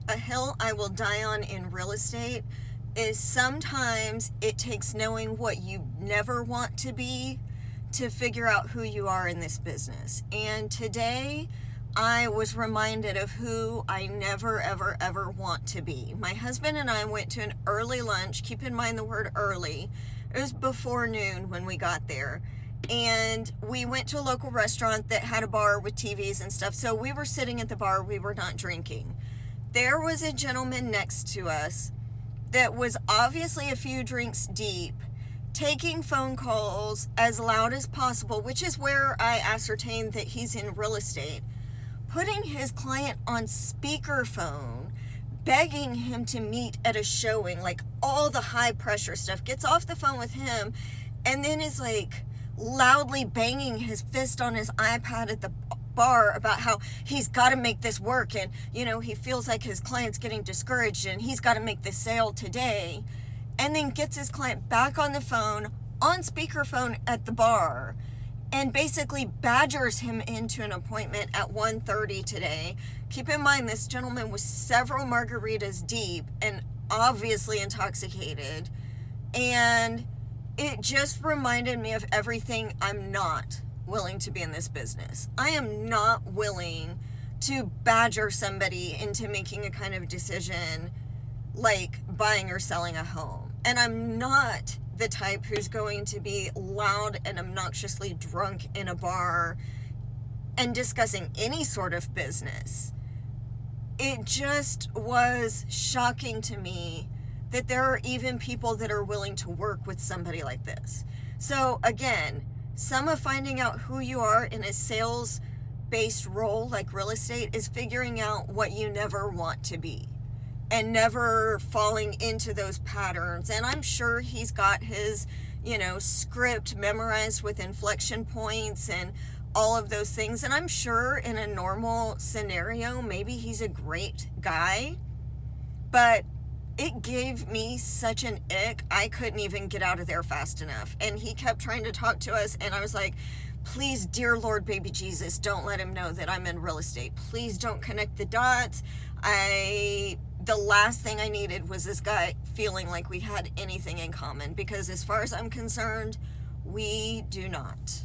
a hill I will die on in real estate is sometimes it takes knowing what you never want to be to figure out who you are in this business. And today I was reminded of who I never, ever, ever want to be. My husband and I went to an early lunch. Keep in mind the word early. It was before noon when we got there. And we went to a local restaurant that had a bar with TVs and stuff. So we were sitting at the bar. We were not drinking. There was a gentleman next to us that was obviously a few drinks deep, taking phone calls as loud as possible, which is where I ascertained that he's in real estate, putting his client on speakerphone, begging him to meet at a showing, like all the high pressure stuff, gets off the phone with him, and then is like loudly banging his fist on his iPad at the bar about how he's got to make this work, and he feels like his client's getting discouraged and he's got to make this sale today, and then gets his client back on the phone on speakerphone at the bar and basically badgers him into an appointment at 1:30 today. Keep in mind, this gentleman was several margaritas deep and obviously intoxicated, and it just reminded me of everything I'm not willing to be in this business. I am not willing to badger somebody into making a kind of decision like buying or selling a home. And I'm not the type who's going to be loud and obnoxiously drunk in a bar and discussing any sort of business. It just was shocking to me that there are even people that are willing to work with somebody like this. So again, some of finding out who you are in a sales-based role like real estate is figuring out what you never want to be and never falling into those patterns. And I'm sure he's got his, script memorized with inflection points and all of those things. And I'm sure in a normal scenario, maybe he's a great guy, but it gave me such an ick, I couldn't even get out of there fast enough. And he kept trying to talk to us, and I was like, please, dear Lord, baby Jesus, don't let him know that I'm in real estate. Please don't connect the dots. The last thing I needed was this guy feeling like we had anything in common, because as far as I'm concerned, we do not.